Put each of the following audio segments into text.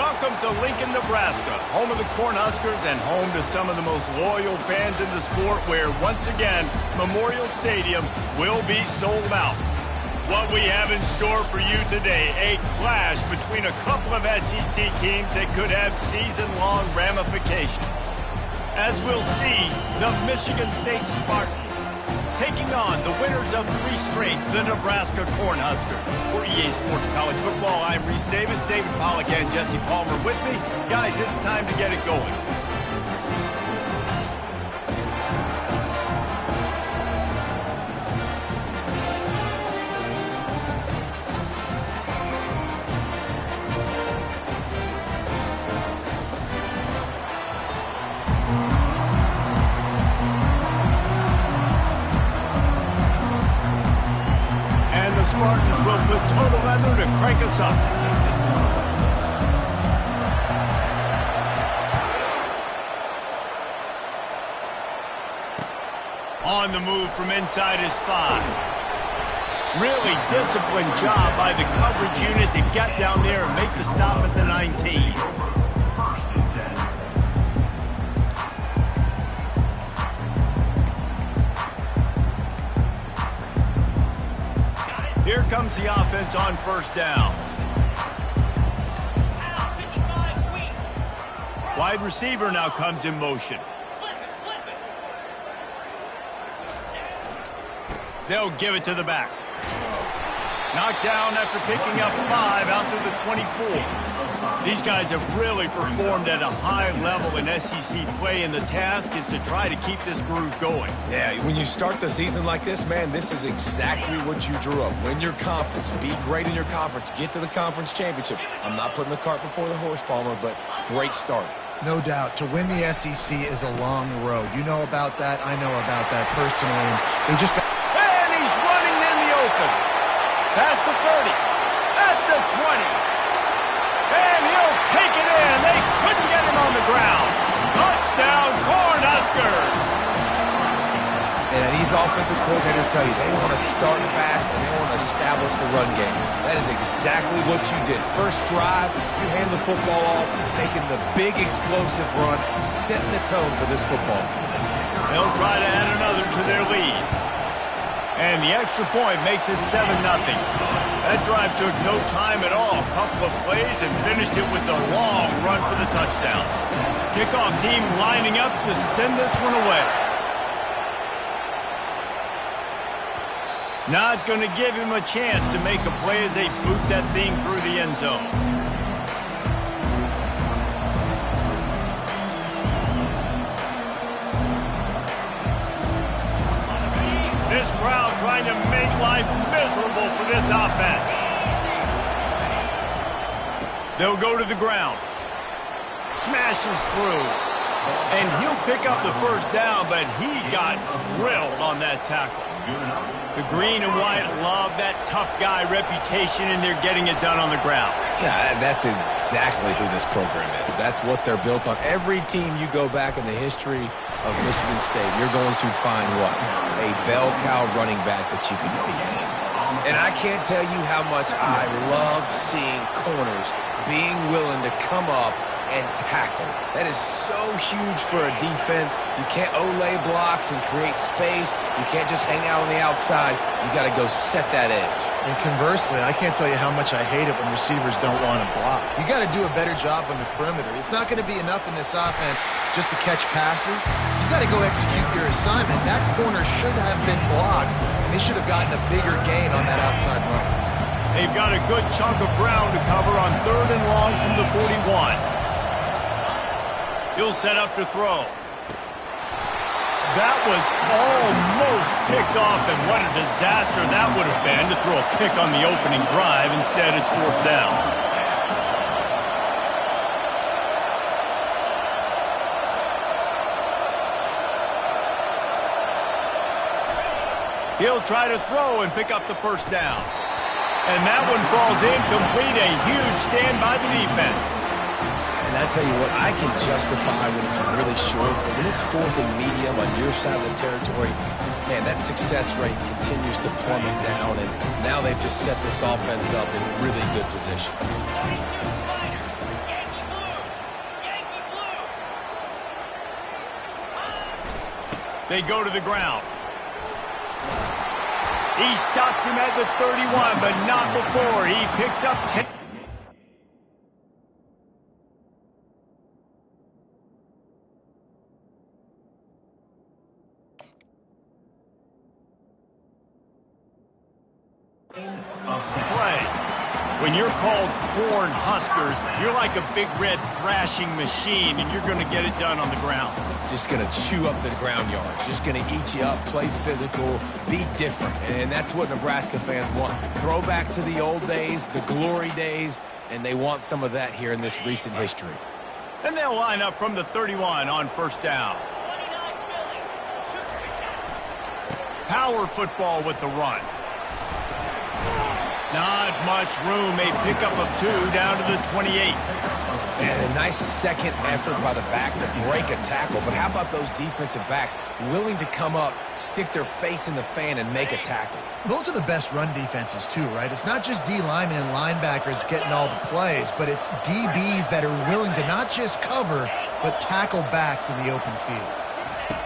Welcome to Lincoln, Nebraska, home of the Cornhuskers and home to some of the most loyal fans in the sport where, once again, Memorial Stadium will be sold out. What we have in store for you today, a clash between a couple of SEC teams that could have season-long ramifications. As we'll see, the Michigan State Spartans taking on the winners of 3 straight, the Nebraska Cornhuskers. For EA Sports College Football, I'm Reese Davis, David Pollack, and Jesse Palmer with me. Guys, it's time to get it going. Spartans will put total leather to crank us up. On the move from inside his 5. Really disciplined job by the coverage unit to get down there and make the stop at the 19. Here comes the offense on first down. Wide receiver now comes in motion. They'll give it to the back. Knocked down after picking up 5 out to the 24. These guys have really performed at a high level in SEC play, and the task is to try to keep this groove going. Yeah, when you start the season like this, man, this is exactly what you drew up. Win your conference, be great in your conference, get to the conference championship. I'm not putting the cart before the horse, Palmer, but great start. No doubt. To win the SEC is a long road. You know about that. I know about that personally. And they just got... And he's running in the open. Past the 30. At the 20. And he'll take it in. They couldn't get him on the ground. Touchdown, Cornhuskers. And these offensive coordinators tell you they want to start fast and they want to establish the run game. That is exactly what you did. First drive, you hand the football off, making the big explosive run, setting the tone for this football game. They'll try to add another to their lead. And the extra point makes it 7-0. That drive took no time at all. A couple of plays and finished it with a long run for the touchdown. Kickoff team lining up to send this one away. Not going to give him a chance to make a play as they boot that thing through the end zone. This crowd trying to make life miserable for this offense. They'll go to the ground. Smashes through. And he'll pick up the first down, but he got drilled on that tackle. The green and white love that tough guy reputation, and they're getting it done on the ground. Yeah, that's exactly who this program is. That's what they're built on. Every team you go back in the history of Michigan State, you're going to find what? A bell cow running back that you can feed. And I can't tell you how much I love seeing corners being willing to come up and tackle. That is so huge for a defense. You can't olay blocks and create space. You can't just hang out on the outside. You got to go set that edge. And conversely, I can't tell you how much I hate it when receivers don't want to block. You got to do a better job on the perimeter. It's not going to be enough in this offense just to catch passes. You got to go execute your assignment. That corner should have been blocked, and they should have gotten a bigger gain on that outside run. They've got a good chunk of ground to cover on 3rd and long from the 41. He'll set up to throw. That was almost picked off, and what a disaster that would have been to throw a pick on the opening drive. Instead, it's 4th down. He'll try to throw and pick up the first down. And that one falls incomplete. A huge stand by the defense. And I tell you what, I can justify when it's really short, but when it's 4th and medium on your side of the territory, man, that success rate continues to plummet down, and now they've just set this offense up in really good position. They go to the ground. He stops him at the 31, but not before. He picks up 10. Play. When you're called Corn Huskers, you're like a big red thrashing machine, and you're going to get it done on the ground. Just going to chew up the ground yards. Just going to eat you up, play physical, be different. And that's what Nebraska fans want. Throw back to the old days, the glory days, and they want some of that here in this recent history. And they'll line up from the 31 on first down. Power football with the run. Not much room. A pickup of 2 down to the 28. And a nice second effort by the back to break a tackle. But how about those defensive backs willing to come up, stick their face in the fan, and make a tackle? Those are the best run defenses, too, right? It's not just D linemen and linebackers getting all the plays, but it's DBs that are willing to not just cover, but tackle backs in the open field.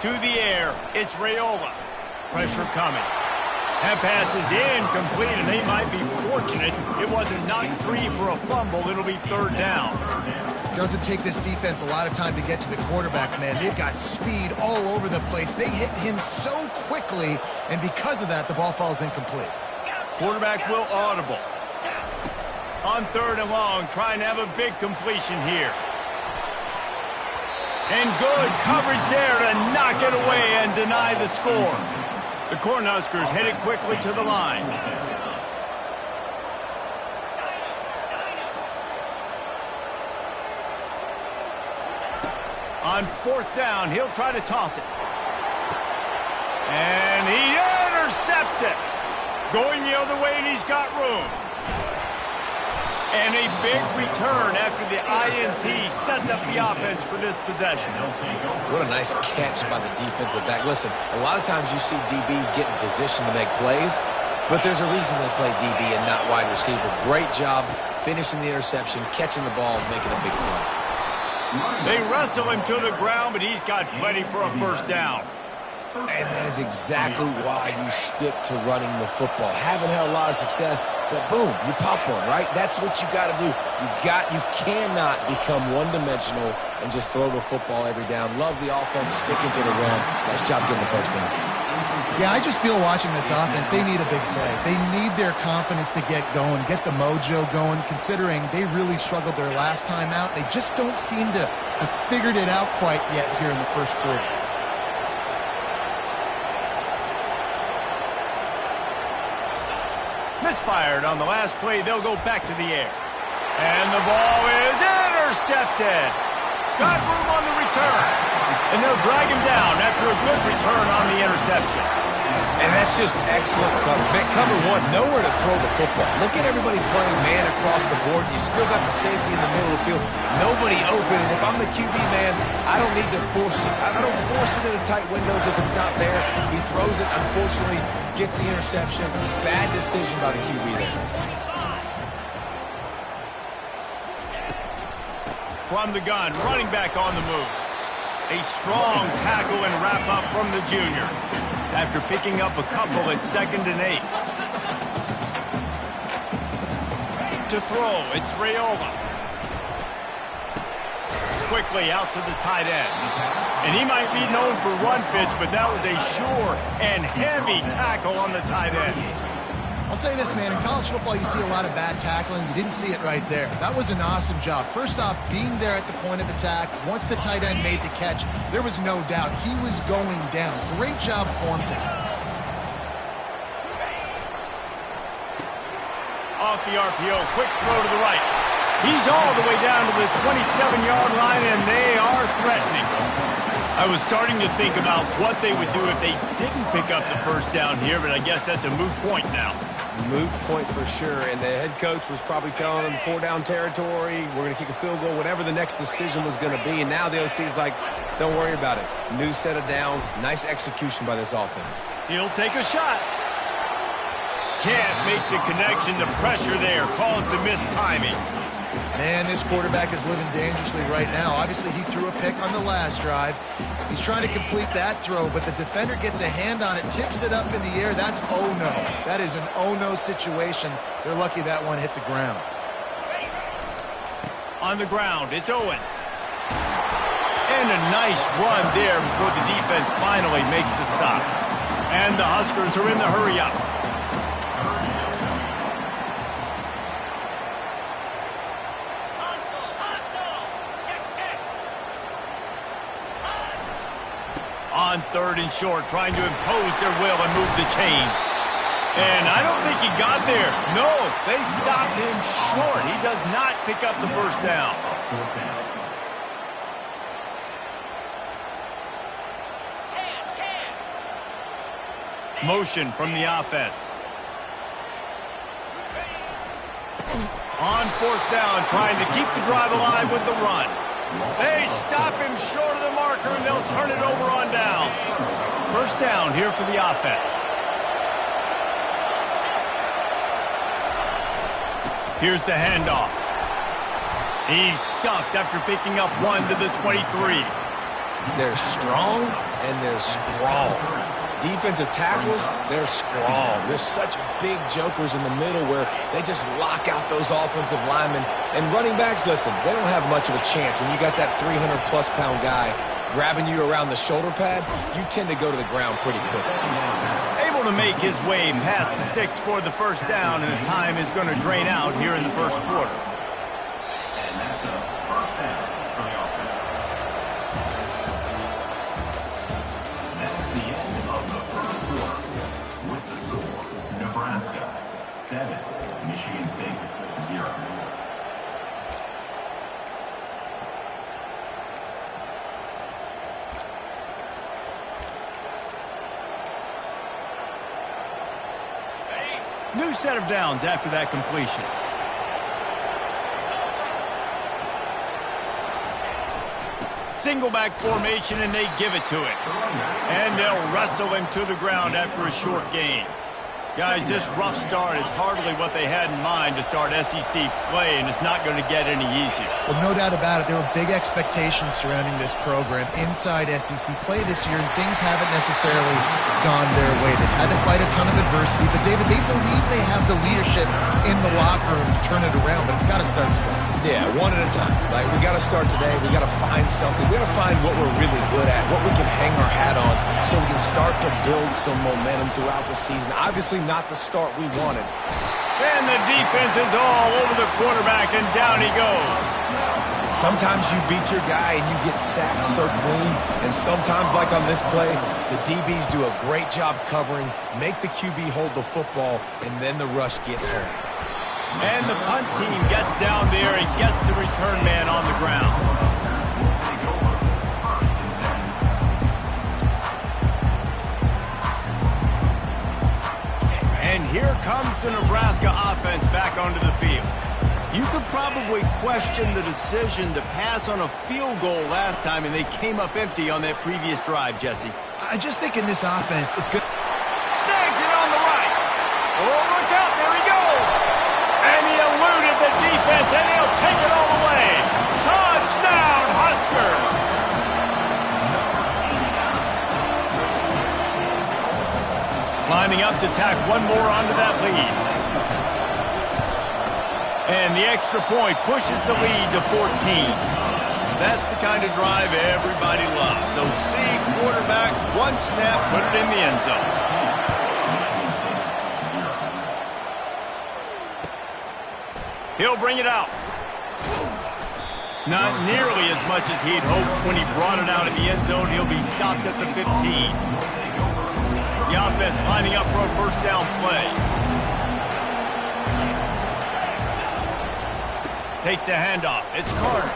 To the air, it's Raiola. Pressure coming. That pass is incomplete, and they might be fortunate it wasn't knocked free for a fumble. It'll be third down. Doesn't take this defense a lot of time to get to the quarterback, man. They've got speed all over the place. They hit him so quickly, and because of that, the ball falls incomplete. Quarterback will audible. On third and long, trying to have a big completion here. And good coverage there to knock it away and deny the score. The Cornhuskers headed quickly to the line. On fourth down, he'll try to toss it. And he intercepts it. Going the other way, and he's got room. And a big return after the INT sets up the offense for this possession. What a nice catch by the defensive back. Listen, a lot of times you see DBs get in position to make plays, but there's a reason they play DB and not wide receiver. Great job finishing the interception, catching the ball, and making a big play. They wrestle him to the ground, but he's got plenty for a first down. And that is exactly why you stick to running the football. Haven't had a lot of success, but boom, you pop one, right? That's what you got to do. You cannot become one-dimensional and just throw the football every down. Love the offense sticking to the run. Nice job getting the first down. Yeah, I just feel watching this offense, they need a big play. They need their confidence to get going, get the mojo going, considering they really struggled their last time out. They just don't seem to have figured it out quite yet here in the first quarter. Misfired on the last play. They'll go back to the air. And the ball is intercepted. Got room on the return. And they'll drag him down after a good return on the interception. And that's just excellent cover. Cover one, nowhere to throw the football. Look at everybody playing man across the board. You still got the safety in the middle of the field. Nobody open. And if I'm the QB man, I don't need to force it. I don't force it into tight windows if it's not there. He throws it, unfortunately, gets the interception. Bad decision by the QB there. From the gun, running back on the move. A strong tackle and wrap up from the junior. After picking up a couple at 2nd and 8. To throw, it's Raiola. Quickly out to the tight end. And he might be known for run fits, but that was a sure and heavy tackle on the tight end. I'll say this, man, in college football you see a lot of bad tackling. You didn't see it right there. That was an awesome job. First off, being there at the point of attack. Once the tight end made the catch, there was no doubt he was going down. Great job form tackle. Off the RPO, quick throw to the right. He's all the way down to the 27-yard line, and they are threatening. I was starting to think about what they would do if they didn't pick up the first down here, but I guess that's a moot point now. Moot point for sure, and the head coach was probably telling them 4-down territory, we're going to kick a field goal, whatever the next decision was going to be, and now the OC's like, don't worry about it. New set of downs, nice execution by this offense. He'll take a shot. Can't make the connection. The pressure there caused the missed timing. Man, this quarterback is living dangerously right now. Obviously, he threw a pick on the last drive. He's trying to complete that throw, but the defender gets a hand on it, tips it up in the air. That's oh-no. That is an oh-no situation. They're lucky that one hit the ground. On the ground, it's Owens. And a nice run there before the defense finally makes the stop. And the Huskers are in the hurry-up. On 3rd and short, trying to impose their will and move the chains. And I don't think he got there. No, they stopped him short. He does not pick up the first down. Motion from the offense. On 4th down, trying to keep the drive alive with the run. They stop him short of the marker, and they'll turn it over on downs. First down here for the offense. Here's the handoff. He's stuffed after picking up 1 to the 23. They're strong and they're strong. Defensive tackles, they're strong. There's such big jokers in the middle where they just lock out those offensive linemen. And running backs, listen, they don't have much of a chance. When you got that 300-plus pound guy grabbing you around the shoulder pad, you tend to go to the ground pretty quickly. Able to make his way past the sticks for the first down, and the time is going to drain out here in the first quarter. And that's a first down for the offense. That's the end of the first quarter. With the score, Nebraska 7, Michigan State 0. New set of downs after that completion. Single back formation, and they give it to him. And they'll wrestle him to the ground after a short gain. Guys, this rough start is hardly what they had in mind to start SEC play, and it's not going to get any easier. Well, no doubt about it. There were big expectations surrounding this program inside SEC play this year, and things haven't necessarily gone their way. They've had to fight a ton of adversity, but, David, they believe they have the leadership in the locker room to turn it around, but it's got to start today. Yeah, one at a time. Like, we got to start today. We got to find something. We got to find what we're really good at, what we can hang our hat on, so we can start to build some momentum throughout the season. Obviously, not the start we wanted. And the defense is all over the quarterback, and down he goes. Sometimes you beat your guy and you get sacked so clean, and sometimes, like on this play, the DBs do a great job covering, make the QB hold the football, and then the rush gets home. And the punt team gets down there and gets the return man on the ground. And here comes the Nebraska offense back onto the field. You could probably question the decision to pass on a field goal last time, and they came up empty on that previous drive, Jesse. I just think in this offense, it's good. Snags it on the right. Oh, look out, there he goes. And he eluded the defense, and he'll take it all the way. Touchdown, Husker! Lining up to tack one more onto that lead. And the extra point pushes the lead to 14. That's the kind of drive everybody loves. So see quarterback, one snap, put it in the end zone. He'll bring it out. Not nearly as much as he'd hoped when he brought it out in the end zone. He'll be stopped at the 15. The offense lining up for a first down play. Takes a handoff. It's Carter.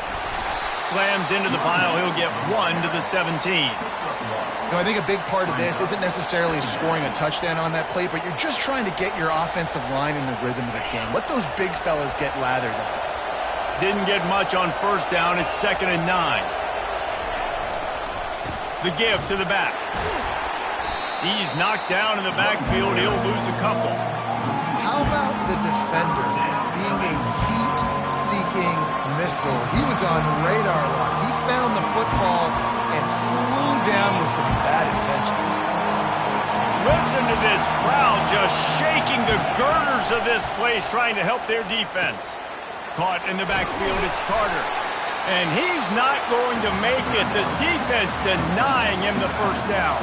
Slams into the pile. He'll get 1 to the 17. You know, I think a big part of this isn't necessarily scoring a touchdown on that play, but you're just trying to get your offensive line in the rhythm of the game. Let those big fellas get lathered up. Didn't get much on first down. It's 2nd and 9. The give to the back. He's knocked down in the backfield. He'll lose a couple. How about the defender being a heat-seeking missile. He was on radar lock. He found the football and flew down with some bad intentions. Listen to this crowd just shaking the girders of this place, trying to help their defense. Caught in the backfield, it's Carter. And he's not going to make it. The defense denying him the first down.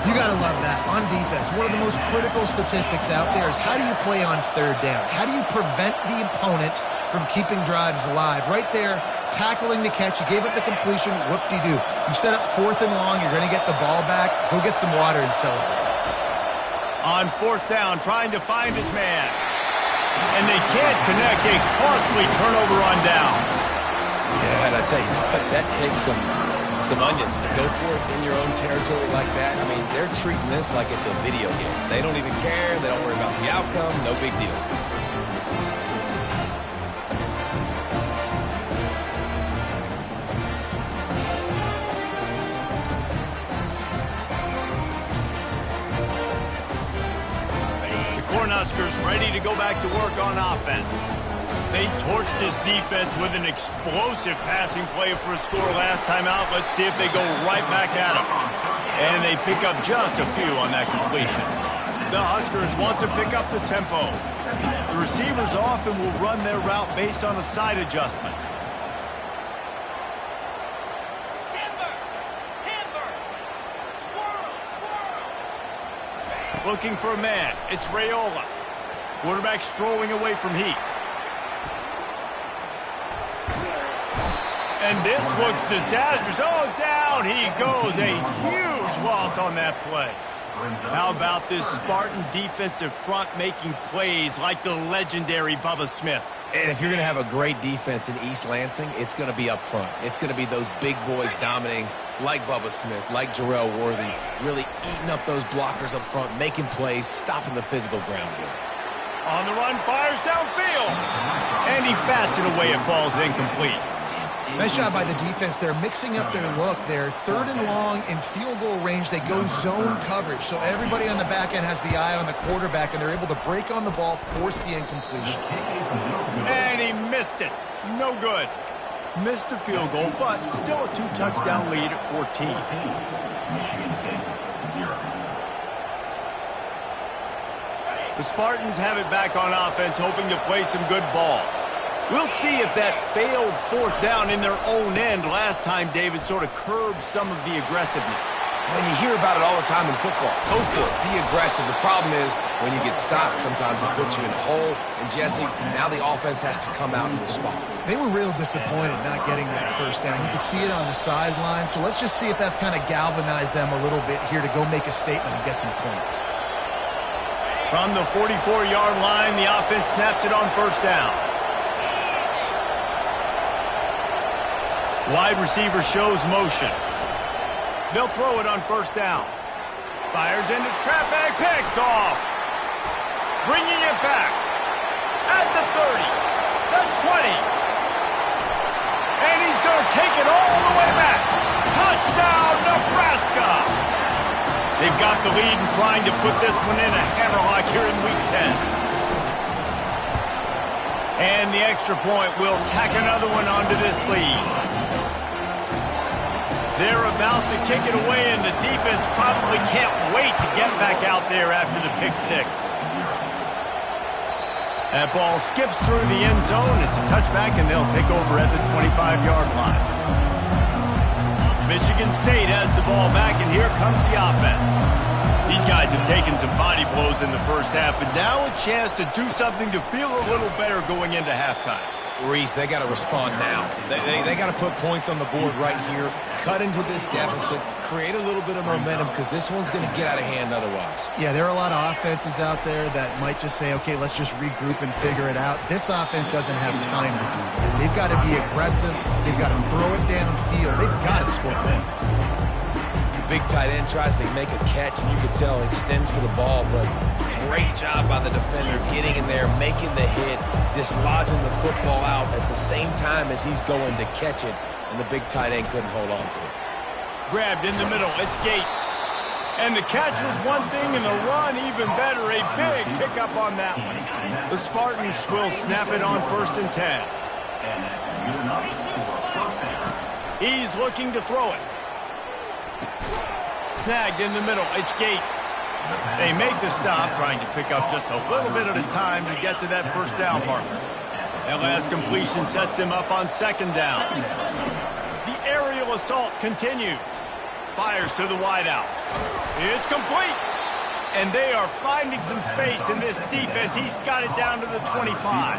You got to love that. On defense, one of the most critical statistics out there is how do you play on third down? How do you prevent the opponent from keeping drives alive? Right there, tackling the catch. You gave up the completion. Whoop-de-doo. You set up 4th and long. You're going to get the ball back. Go get some water and celebrate. On 4th down, trying to find his man. And they can't connect. A costly turnover on downs. Yeah, and I tell you what, that takes some onions to go for it in your own territory like that. I mean, they're treating this like it's a video game. They don't even care. They don't worry about the outcome. No big deal. The Cornhuskers ready to go back to work on offense. They torched this defense with an explosive passing play for a score last time out. Let's see if they go right back at them. And they pick up just a few on that completion. The Huskers want to pick up the tempo. The receivers often will run their route based on a side adjustment. Looking for a man. It's Raiola. Quarterback strolling away from heat. And this looks disastrous. Oh, down he goes. A huge loss on that play. How about this Spartan defensive front making plays like the legendary Bubba Smith? And if you're going to have a great defense in East Lansing, it's going to be up front. It's going to be those big boys dominating like Bubba Smith, like Jarrell Worthy, really eating up those blockers up front, making plays, stopping the physical ground game. On the run, fires downfield. And he bats it away. It falls incomplete. Nice job by the defense. They're mixing up their look. They're 3rd and long in field goal range. They go zone coverage. So everybody on the back end has the eye on the quarterback, and they're able to break on the ball, force the incompletion. And he missed it. No good. Missed the field goal, but still a 2-touchdown lead at 14. Michigan State, 0. The Spartans have it back on offense, hoping to play some good ball. We'll see if that failed 4th down in their own end last time, David, sort of curbed some of the aggressiveness. When you hear about it all the time in football, go for it, be aggressive. The problem is when you get stopped, sometimes it puts you in a hole. And Jesse, now the offense has to come out and respond. They were real disappointed not getting that 1st down. You could see it on the sideline. So let's just see if that's kind of galvanized them a little bit here to go make a statement and get some points. From the 44-yard line, the offense snaps it on 1st down. Wide receiver shows motion. They'll throw it on 1st down. Fires into traffic, picked off. Bringing it back. At the 30, the 20. And he's going to take it all the way back. Touchdown, Nebraska. They've got the lead and trying to put this one in a hammerlock here in Week 10. And the extra point will tack another one onto this lead. They're about to kick it away, and the defense probably can't wait to get back out there after the pick 6. That ball skips through the end zone. It's a touchback, and they'll take over at the 25-yard line. Michigan State has the ball back, and here comes the offense. These guys have taken some body blows in the first half, and now a chance to do something to feel a little better going into halftime. Reese, they got to respond now. They got to put points on the board right here, cut into this deficit, create a little bit of momentum, because this one's going to get out of hand otherwise. Yeah, there are a lot of offenses out there that might just say, okay, let's just regroup and figure it out. This offense doesn't have time to do that. They've got to be aggressive. They've got to throw it downfield. They've got to score points. The big tight end tries to make a catch, and you can tell he extends for the ball, but great job by the defender getting in there, making the hit, dislodging the football out at the same time as he's going to catch it, and the big tight end couldn't hold on to it. Grabbed in the middle, it's Gates. And the catch was one thing, and the run even better. A big pickup on that one. The Spartans will snap it on 1st and 10. And that's good enough for a first down. He's looking to throw it. Snagged in the middle. It's Gates. They make the stop, trying to pick up just a little bit at a time to get to that first down marker. That last completion sets him up on second down. The aerial assault continues. Fires to the wideout. It's complete. And they are finding some space in this defense. He's got it down to the 25.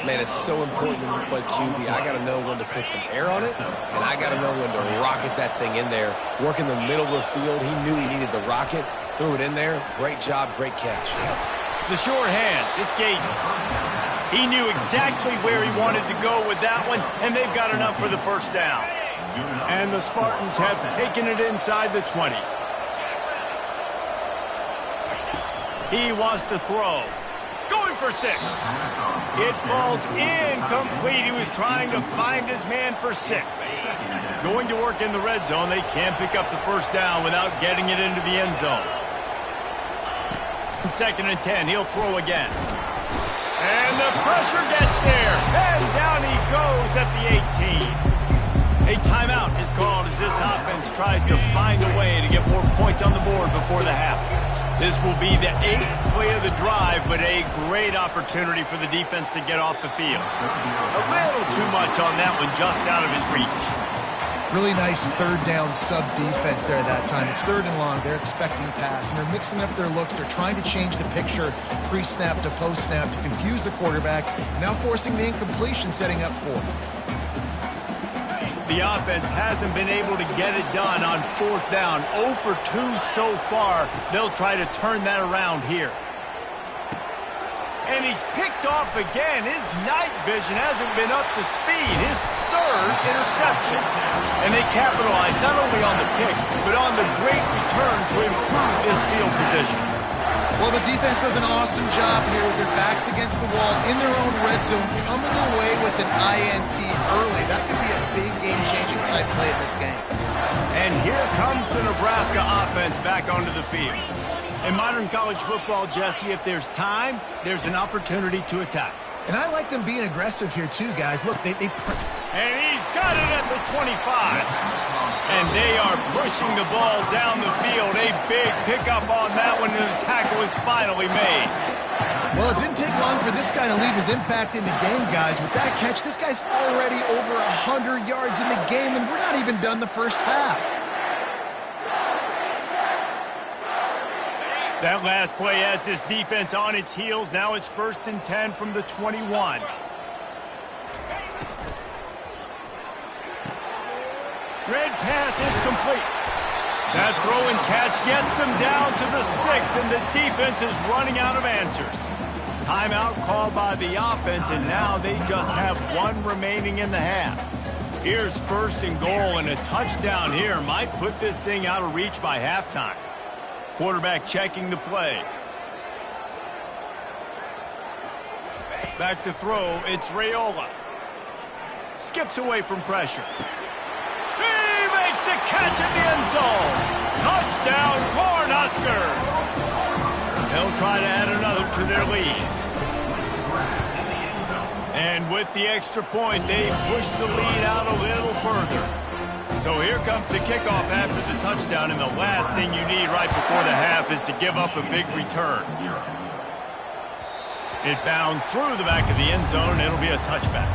Man, it's so important when you play QB. I got to know when to put some air on it, and I got to know when to rocket that thing in there. Work in the middle of the field. He knew he needed the rocket. Threw it in there. Great job, great catch. The short hands. It's Gates. He knew exactly where he wanted to go with that one, and they've got enough for the first down. And the Spartans have taken it inside the 20. He wants to throw. Going for 6. It falls incomplete. He was trying to find his man for 6. Going to work in the red zone. They can't pick up the first down without getting it into the end zone. 2nd and 10. He'll throw again. And the pressure gets there. And down he goes at the 18. A timeout is called as this offense tries to find a way to get more points on the board before the half. This will be the 8th play of the drive, but a great opportunity for the defense to get off the field. A little too much on that one, just out of his reach. Really nice third down sub defense there that time. It's 3rd and long. They're expecting pass, and they're mixing up their looks. They're trying to change the picture pre-snap to post-snap to confuse the quarterback, now forcing the incompletion, setting up 4th. The offense hasn't been able to get it done on 4th down. 0 for 2 so far. They'll try to turn that around here. And he's picked off again. His night vision hasn't been up to speed. His 3rd interception. And they capitalize not only on the pick, but on the great return to improve this field position. Well, the defense does an awesome job here with their backs against the wall in their own red zone, coming away with an INT early. That could be a big game-changing type play in this game. And here comes the Nebraska offense back onto the field. In modern college football, Jesse, if there's time, there's an opportunity to attack. And I like them being aggressive here too, guys. Look, And he's got it at the 25. And they are pushing the ball down the field. A big pickup on that one, and the tackle is finally made. Well, it didn't take long for this guy to leave his impact in the game, guys. With that catch, this guy's already over 100 yards in the game, and we're not even done the first half. That last play has this defense on its heels. Now it's 1st and 10 from the 21. Red pass is complete. That throw and catch gets them down to the 6, and the defense is running out of answers. Timeout called by the offense, and now they just have 1 remaining in the half. Here's 1st and goal, and a touchdown here might put this thing out of reach by halftime. Quarterback checking the play. Back to throw, it's Raiola. Skips away from pressure. He makes a catch in the end zone. Touchdown, Cornhuskers. They'll try to add another to their lead. And with the extra point, they push the lead out a little further. So here comes the kickoff after the touchdown, and the last thing you need right before the half is to give up a big return. It bounds through the back of the end zone, and it'll be a touchback.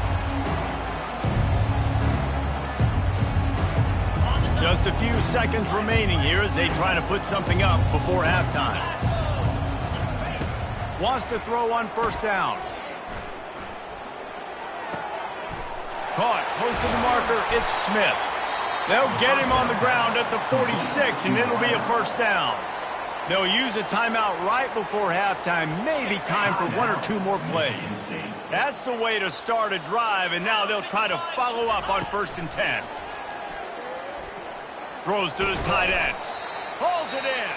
Just a few seconds remaining here as they try to put something up before halftime. Wants to throw on 1st down. Caught, close to the marker, it's Smith. They'll get him on the ground at the 46, and it'll be a 1st down. They'll use a timeout right before halftime, maybe time for 1 or 2 more plays. That's the way to start a drive, and now they'll try to follow up on 1st and 10. Throws to the tight end. Pulls it in.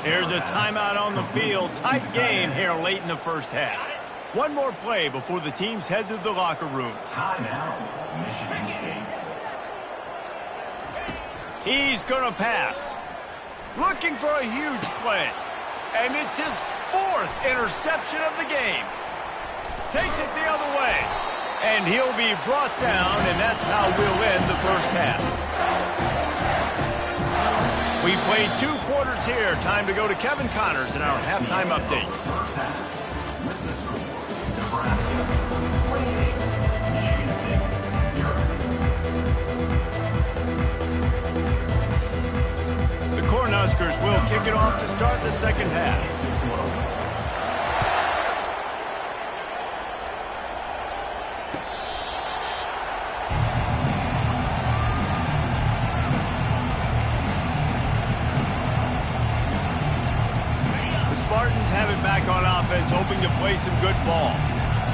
Here's a timeout on the field. Tight game here late in the first half. 1 more play before the teams head to the locker rooms. Timeout, Michigan State. He's going to pass. Looking for a huge play. And it's his 4th interception of the game. Takes it the other way. And he'll be brought down, and that's how we'll end the first half. We played 2 quarters here. Time to go to Kevin Connors in our halftime update. The Cornhuskers will kick it off to start the second half. Spartans have it back on offense, hoping to play some good ball.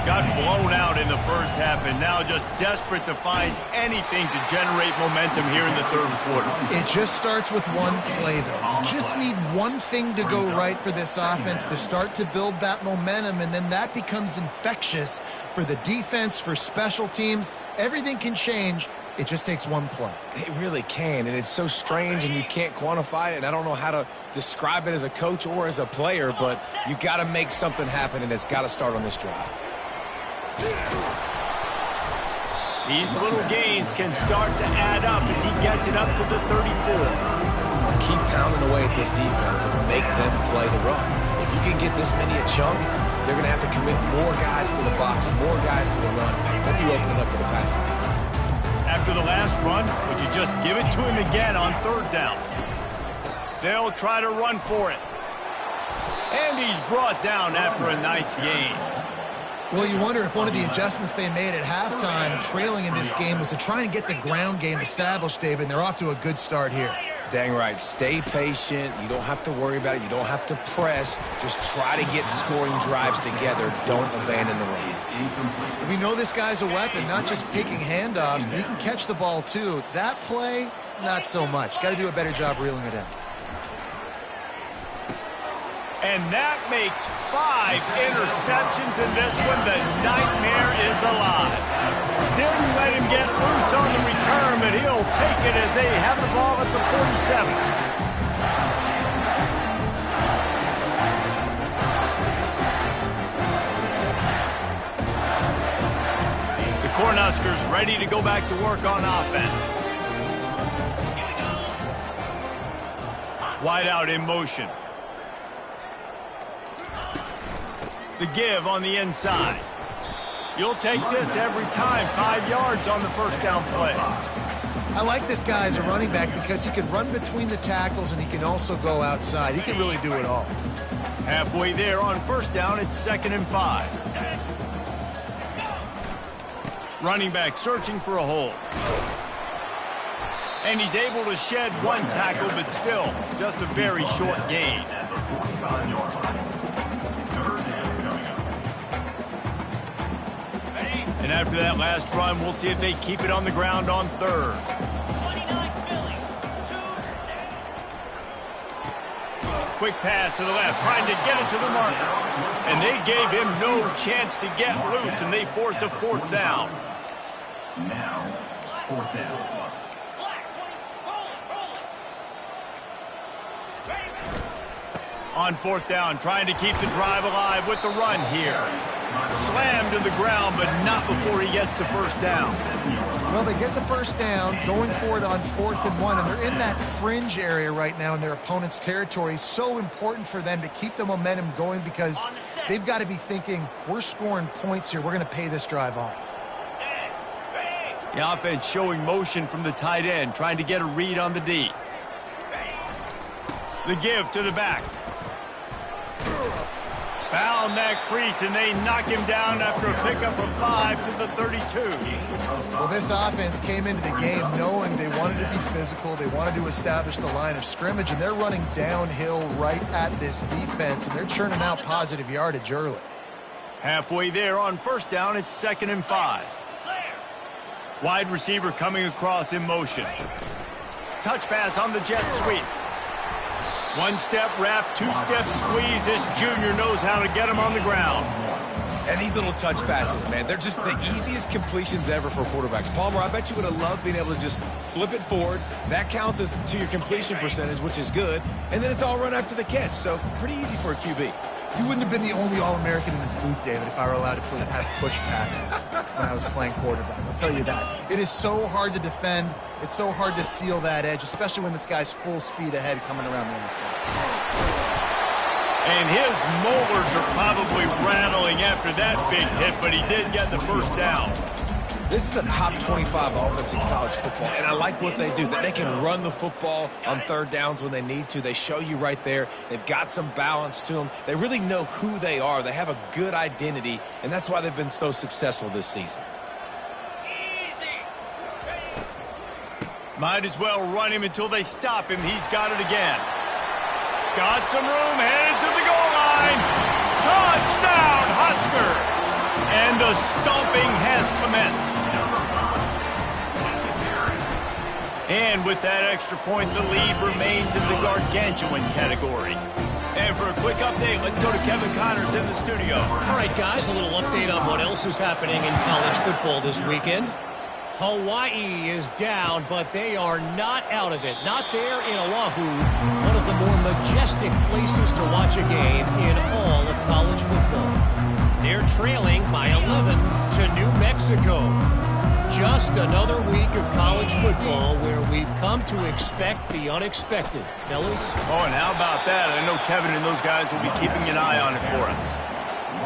Got blown out in the first half and now just desperate to find anything to generate momentum here in the third quarter. It just starts with one play, though. You just need one thing to go right for this offense to start to build that momentum, and then that becomes infectious for the defense, for special teams. Everything can change. It just takes one play. It really can, and it's so strange, and you can't quantify it, and I don't know how to describe it as a coach or as a player, but you got to make something happen, and it's got to start on this drive. These little gains can start to add up as he gets it up to the 34. Keep pounding away at this defense and make them play the run. If you can get this many a chunk, they're going to have to commit more guys to the box, more guys to the run. Then you open it up for the passing game. After the last run, would you just give it to him again on third down? They'll try to run for it. And he's brought down after a nice gain. Well, you wonder if one of the adjustments they made at halftime, trailing in this game, was to try and get the ground game established, David, and they're off to a good start here. Dang right. Stay patient. You don't have to worry about it. You don't have to press. Just try to get scoring drives together. Don't abandon the run. We know this guy's a weapon, not just taking handoffs, but he can catch the ball, too. That play, not so much. Got to do a better job reeling it in. And that makes 5 interceptions in this one. The nightmare is alive. Didn't let him get loose on the return, but he'll take it as they have the ball at the 47. The Cornhuskers ready to go back to work on offense. Wide out in motion. The give on the inside. You'll take this every time. 5 yards on the first down play. I like this guy as a running back because he can run between the tackles and he can also go outside. He can really do it all. Halfway there on first down, it's 2nd and 5. Running back searching for a hole. And he's able to shed one tackle, but still just a very short gain. And after that last run, we'll see if they keep it on the ground on third. Quick pass to the left, trying to get it to the marker. And they gave him no chance to get loose, and they force a 4th down. Now, 4th down. On 4th down, trying to keep the drive alive with the run here. Slammed to the ground, but not before he gets the first down. Well, they get the first down, going for it on 4th and 1, and they're in that fringe area right now in their opponent's territory. So important for them to keep the momentum going because they've got to be thinking, we're scoring points here. We're going to pay this drive off. The offense showing motion from the tight end, trying to get a read on the D. The give to the back. Found that crease, and they knock him down after a pickup of 5 to the 32. Well, this offense came into the game knowing they wanted to be physical. They wanted to establish the line of scrimmage, and they're running downhill right at this defense, and they're churning out positive yardage early. Halfway there on first down, it's 2nd and 5. Wide receiver coming across in motion. Touch pass on the jet sweep. 1-step wrap, 2-step squeeze. This junior knows how to get him on the ground. And these little touch passes, man, they're just the easiest completions ever for quarterbacks. Palmer, I bet you would have loved being able to just flip it forward. That counts as to your completion percentage, which is good. And then it's all run after the catch, so pretty easy for a QB. You wouldn't have been the only All-American in this booth, David, if I were allowed to have push passes when I was playing quarterback. I'll tell you that. It is so hard to defend. It's so hard to seal that edge, especially when this guy's full speed ahead coming around the outside. And his molars are probably rattling after that big hit, but he did get the first down. This is a top 25 offense in college football, and I like what they do. That they can run the football on third downs when they need to. They show you right there. They've got some balance to them. They really know who they are. They have a good identity, and that's why they've been so successful this season. Might as well run him until they stop him. He's got it again. Got some room, headed to the goal line. Touchdown, Husker! And the stomping has commenced. And with that extra point, the lead remains in the gargantuan category. And for a quick update, let's go to Kevin Connors in the studio. All right, guys, a little update on what else is happening in college football this weekend. Hawaii is down, but they are not out of it. Not there in Oahu, one of the more majestic places to watch a game in all of college football. They're trailing by 11 to New Mexico. Just another week of college football where we've come to expect the unexpected. Fellas? Oh, and how about that? I know Kevin and those guys will be keeping an eye on it for us.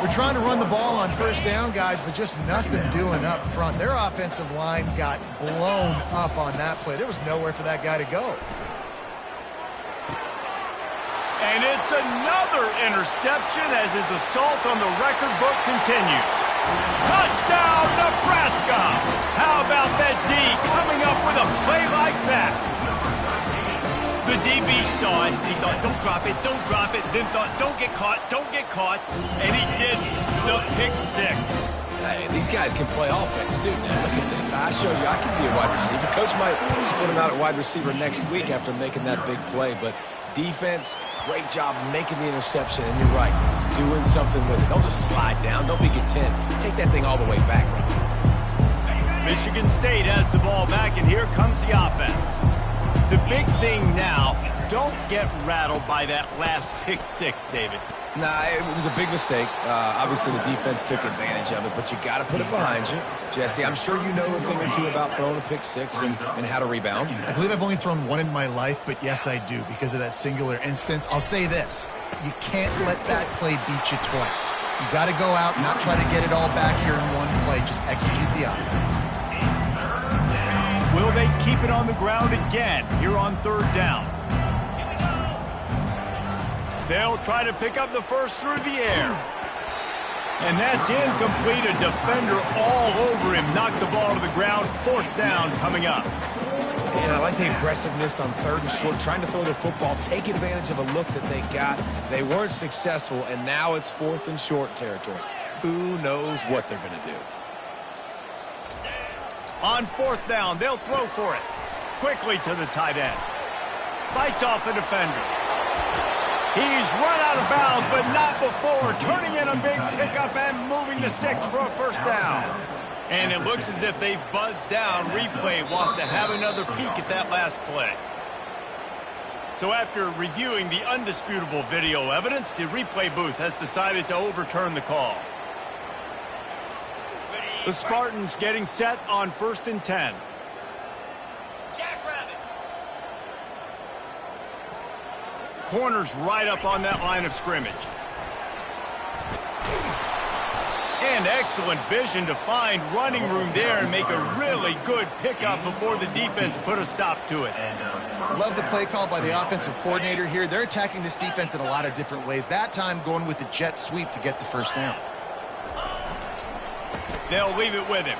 We're trying to run the ball on first down, guys, but just nothing doing up front. Their offensive line got blown up on that play. There was nowhere for that guy to go. And it's another interception as his assault on the record book continues. Touchdown, Nebraska! How about that D coming up with a play like that? The DB saw it. He thought, don't drop it, don't drop it. Then thought, don't get caught, don't get caught. And he did the pick six. Hey, these guys can play offense, too, man. Look at this. I showed you I can be a wide receiver. Coach might split him out at wide receiver next week after making that big play. But defense, great job making the interception. And you're right, doing something with it. Don't just slide down. Don't be content. Take that thing all the way back. Michigan State has the ball back, and here comes the offense. The big thing now, don't get rattled by that last pick six, David. Nah, it was a big mistake. Obviously, the defense took advantage of it, but you got to put it behind you. Jesse, I'm sure you know a thing or two about throwing a pick six and how to rebound. I believe I've only thrown one in my life, but yes, I do because of that singular instance. I'll say this. You can't let that play beat you twice. You got to go out and not try to get it all back here in one play. Just execute the offense. Will they keep it on the ground again here on third down? They'll try to pick up the first through the air. And that's incomplete. A defender all over him. Knocked the ball to the ground. Fourth down coming up. And I like the aggressiveness on third and short, trying to throw the football, take advantage of a look that they got. They weren't successful, and now it's fourth and short territory. Who knows what they're going to do? On fourth down, they'll throw for it. Quickly to the tight end. Fights off a defender. He's run out of bounds, but not before. Turning in a big pickup and moving the sticks for a first down. And it looks as if they've buzzed down. Replay wants to have another peek at that last play. So after reviewing the undisputable video evidence, the replay booth has decided to overturn the call. The Spartans getting set on 1st and 10. Corners right up on that line of scrimmage. And excellent vision to find running room there and make a really good pickup before the defense put a stop to it. Love the play call by the offensive coordinator here. They're attacking this defense in a lot of different ways. That time going with the jet sweep to get the first down. They'll leave it with him.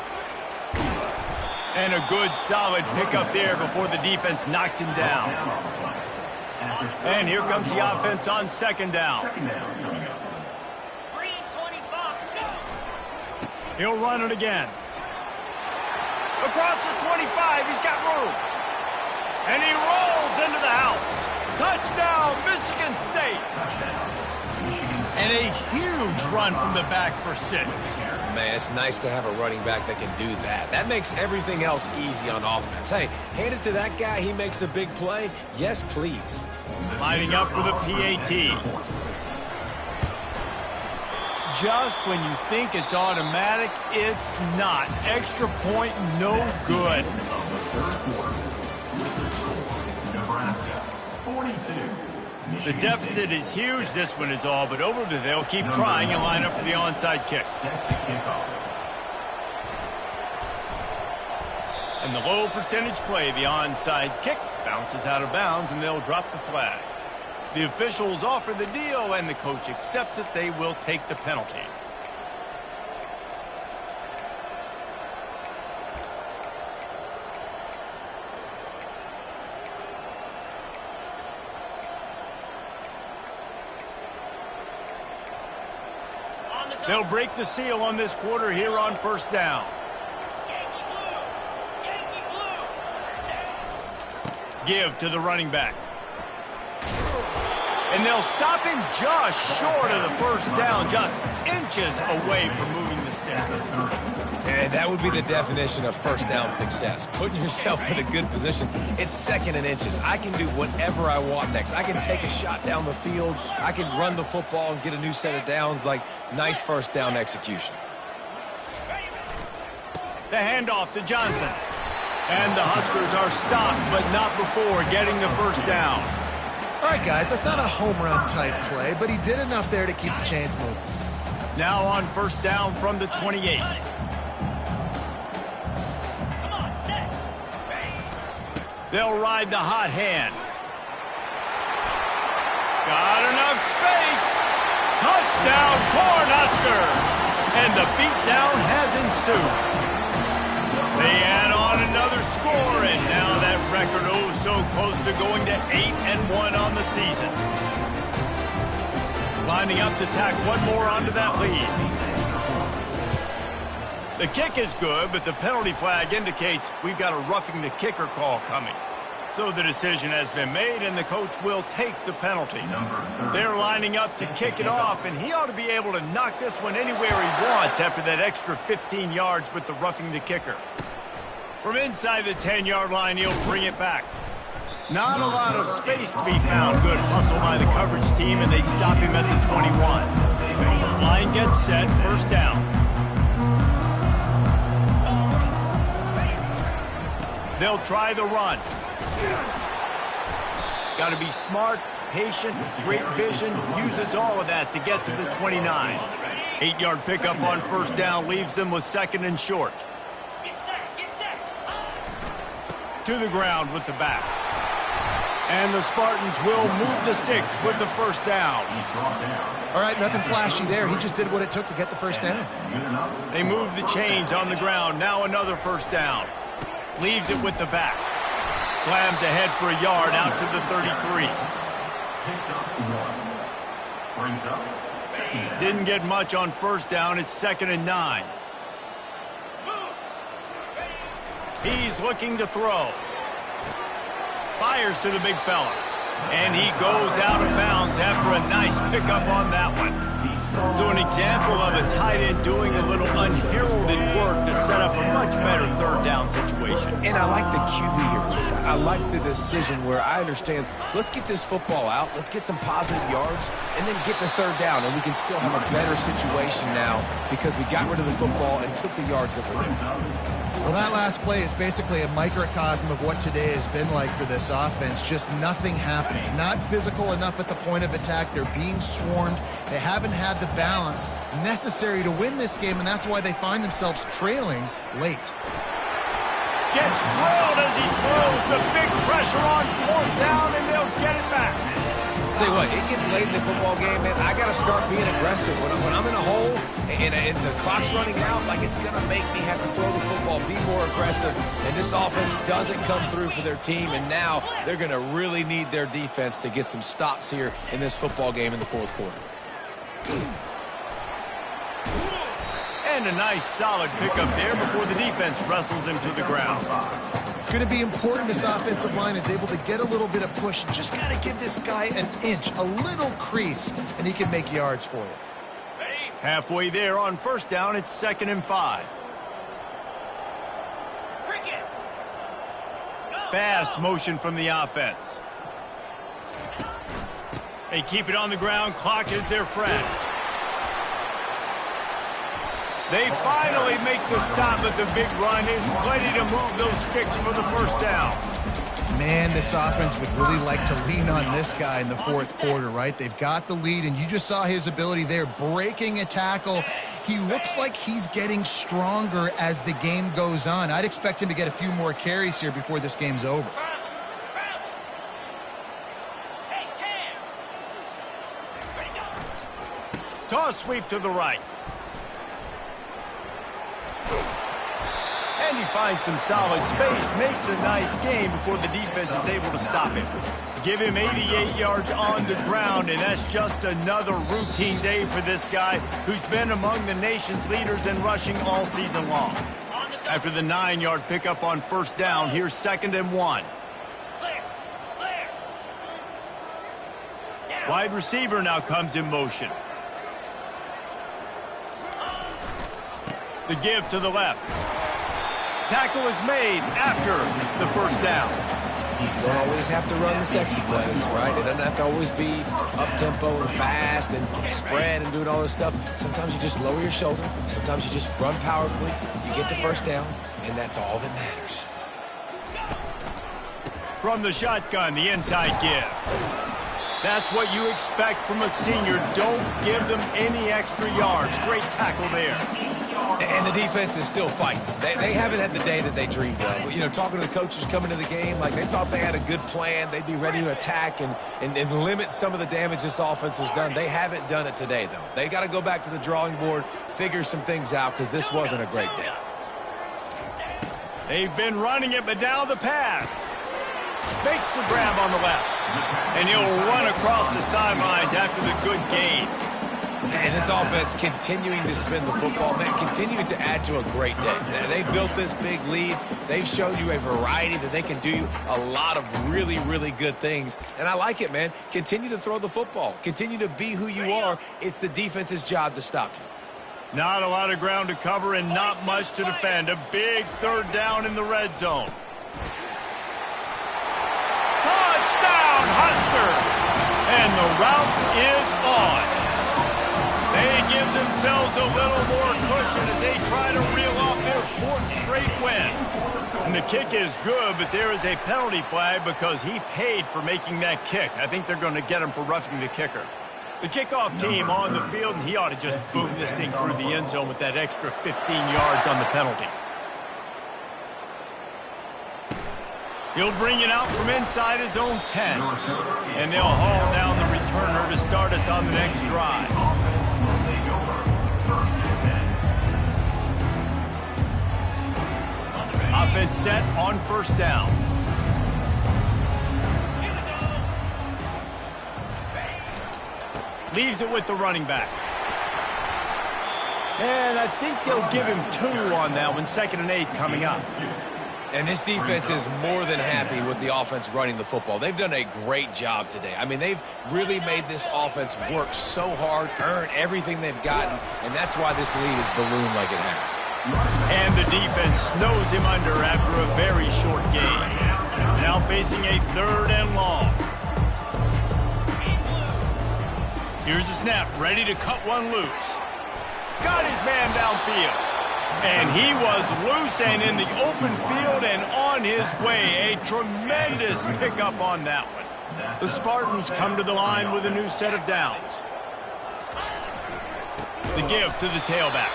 And a good solid pickup there before the defense knocks him down. And here comes the offense on second down. He'll run it again. Across the 25, he's got room. And he rolls into the house. Touchdown, Michigan State. And a huge run from the back for 6. Man, it's nice to have a running back that can do that. That makes everything else easy on offense. Hey, hand it to that guy. He makes a big play. Yes, please. Lining up for the PAT. just when you think it's automatic, it's not. Extra point, no good. Nebraska 42. The deficit is huge. This one is all but over, but they'll keep trying and line up for the onside kick. Set to kick off. And the low percentage play, the onside kick, bounces out of bounds, and they'll drop the flag. The officials offer the deal, and the coach accepts it. They will take the penalty. They'll break the seal on this quarter here on first down. Give to the running back. And they'll stop him just short of the first down, just inches away from moving the sticks. And that would be the definition of first down success. Putting yourself in a good position. It's second and inches. I can do whatever I want next. I can take a shot down the field. I can run the football and get a new set of downs. Like, nice first down execution. The handoff to Johnson. And the Huskers are stopped, but not before getting the first down. All right, guys, that's not a home run type play, but he did enough there to keep the chains moving. Now on first down from the 28. They'll ride the hot hand. Got enough space. Touchdown, Cornhuskers! And the beatdown has ensued. They add on another score, and now that record oh so close to going to 8-1 on the season. Lining up to tack one more onto that lead. The kick is good, but the penalty flag indicates we've got a roughing the kicker call coming. So the decision has been made, and the coach will take the penalty. They're lining up to kick it off, and he ought to be able to knock this one anywhere he wants after that extra 15 yards with the roughing the kicker. From inside the 10-yard line, he'll bring it back. Not a lot of space to be found. Good hustle by the coverage team, and they stop him at the 21. Line gets set, first down. They'll try the run. Got to be smart, patient, great vision, uses all of that to get to the 29. 8-yard pickup on first down leaves them with second and short. To the ground with the back. And the Spartans will move the sticks with the first down. All right, nothing flashy there. He just did what it took to get the first down. They move the chains on the ground. Now another first down. Leaves it with the back. Slams ahead for a yard out to the 33. Didn't get much on first down. It's 2nd and 9. He's looking to throw. Fires to the big fella. And he goes out of bounds after a nice pickup on that one. So an example of a tight end doing a little unheralded work to set up a much better third down situation. And I like the QB here, Chris. I like the decision where I understand, let's get this football out, let's get some positive yards, and then get to third down, and we can still have a better situation now because we got rid of the football and took the yards that were there. Well, that last play is basically a microcosm of what today has been like for this offense. Just nothing happening. Not physical enough at the point of attack. They're being swarmed. They haven't had the balance necessary to win this game, and that's why they find themselves trailing late. Gets drilled as he throws. The big pressure on fourth down, and they'll get it back. Tell you what, it gets late in the football game, man. I got to start being aggressive. When I'm in a hole and the clock's running out, like it's going to make me have to throw the football, be more aggressive. And this offense doesn't come through for their team, and now they're going to really need their defense to get some stops here in this football game in the fourth quarter. And a nice solid pickup there before the defense wrestles him to the ground. It's going to be important this offensive line is able to get a little bit of push. Just got to give this guy an inch, a little crease, and he can make yards for you. Halfway there on first down, it's 2nd and 5. Fast motion from the offense. They keep it on the ground. Clock is their friend. They finally make the stop, but the big run is plenty to move those sticks for the first down. Man, this offense would really like to lean on this guy in the fourth quarter, right? They've got the lead, and you just saw his ability there, breaking a tackle. He looks like he's getting stronger as the game goes on. I'd expect him to get a few more carries here before this game's over. Toss sweep to the right. And he finds some solid space, makes a nice game before the defense is able to stop him. Give him 88 yards on the ground, and that's just another routine day for this guy who's been among the nation's leaders in rushing all season long. After the 9-yard pickup on first down, here's 2nd and 1. Wide receiver now comes in motion. The give to the left. Tackle is made after the first down. You don't always have to run the sexy plays, right? It doesn't have to always be up-tempo and fast and spread and doing all this stuff. Sometimes you just lower your shoulder. Sometimes you just run powerfully. You get the first down, and that's all that matters. From the shotgun, the inside give. That's what you expect from a senior. Don't give them any extra yards. Great tackle there. And the defense is still fighting. They haven't had the day that they dreamed of. You know, talking to the coaches coming to the game, like they thought they had a good plan. They'd be ready to attack and limit some of the damage this offense has done. They haven't done it today, though. They got to go back to the drawing board, figure some things out, because this wasn't a great day. They've been running it, but now the pass. Makes the grab on the left. And he'll run across the sidelines after the good gain. And this offense continuing to spin the football, man, continuing to add to a great day. They built this big lead. They've shown you a variety that they can do a lot of really, really good things. And I like it, man. Continue to throw the football. Continue to be who you are. It's the defense's job to stop you. Not a lot of ground to cover and not much to defend. A big 3rd down in the red zone. Touchdown, Huskers! And the route is on. They give themselves a little more cushion as they try to reel off their 4th straight win. And the kick is good, but there is a penalty flag because he paid for making that kick. I think they're going to get him for roughing the kicker. The kickoff team on the field, and he ought to just boom this thing through the end zone with that extra 15 yards on the penalty. He'll bring it out from inside his own 10. And they'll haul down the returner to start us on the next drive. Offense set on first down. Leaves it with the running back. And I think they'll give him 2 on that one. 2nd and 8 coming up. And this defense is more than happy with the offense running the football. They've done a great job today. I mean, they've really made this offense work so hard, earn everything they've gotten, and that's why this lead is ballooned like it has. And the defense snows him under after a very short game. Now facing a 3rd and long. Here's the snap, ready to cut one loose. Got his man downfield. And he was loose and in the open field and on his way. A tremendous pickup on that one. The Spartans come to the line with a new set of downs. The give to the tailback.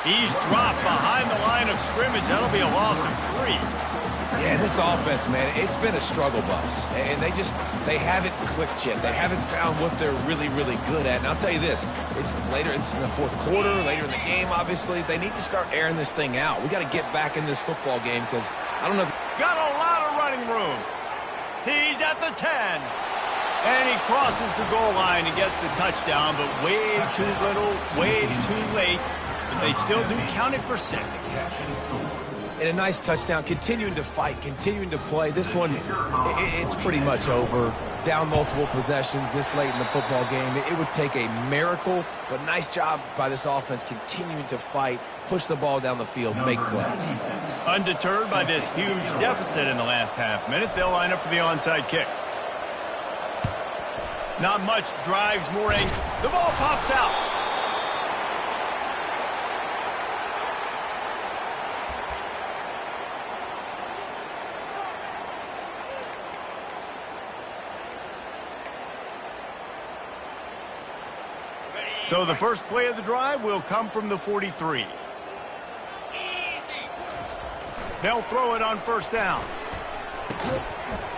He's dropped behind the line of scrimmage. That'll be a loss of 3. Yeah, this offense, man, it's been a struggle bus. And they haven't clicked yet. They haven't found what they're really, really good at. And I'll tell you this, it's in the 4th quarter, later in the game, obviously. They need to start airing this thing out. We got to get back in this football game because I don't know if... Got a lot of running room. He's at the 10. And he crosses the goal line and gets the touchdown, but way too little, way too late. But they still do count it for 6. And a nice touchdown, continuing to fight, continuing to play. This one, it's pretty much over. Down multiple possessions this late in the football game. It would take a miracle, but nice job by this offense continuing to fight, push the ball down the field, make plays. Undeterred by this huge deficit in the last half minute, they'll line up for the onside kick. Not much drives Moore. The ball pops out. So the first play of the drive will come from the 43. They'll throw it on first down.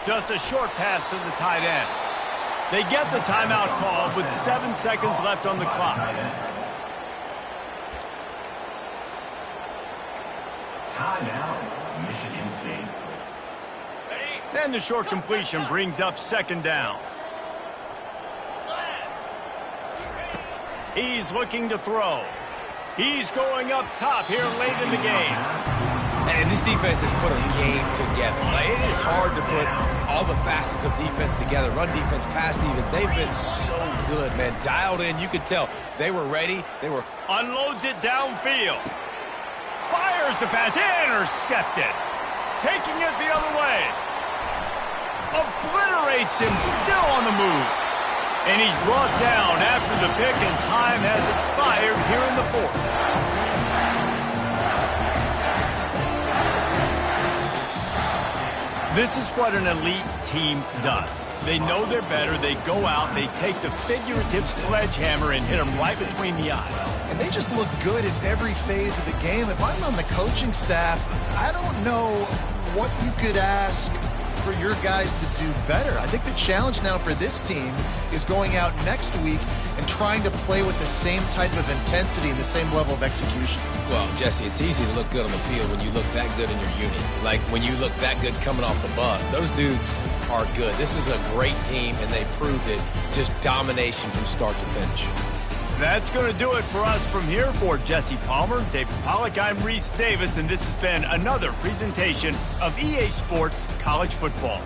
Just a short pass to the tight end. They get the timeout called with 7 seconds left on the clock. Timeout, Michigan State. And the short completion brings up second down. He's looking to throw. He's going up top here late in the game. And this defense has put a game together. Like, it is hard to put all the facets of defense together. Run defense, pass defense. They've been so good, man. Dialed in. You could tell they were ready. They were. Unloads it downfield. Fires the pass. Intercepted. Taking it the other way. Obliterates him. Still on the move. And he's brought down after the pick, and time has expired here in the fourth. This is what an elite team does. They know they're better. They go out, they take the figurative sledgehammer and hit them right between the eyes. And they just look good in every phase of the game. If I'm on the coaching staff, I don't know what you could ask for your guys to do better. I think the challenge now for this team is going out next week and trying to play with the same type of intensity and the same level of execution. Well, Jesse, it's easy to look good on the field when you look that good in your unit. Like when you look that good coming off the bus. Those dudes are good. This is a great team, and they proved it. Just domination from start to finish. That's going to do it for us from here. For Jesse Palmer, David Pollack, I'm Reese Davis, and this has been another presentation of EA Sports College Football.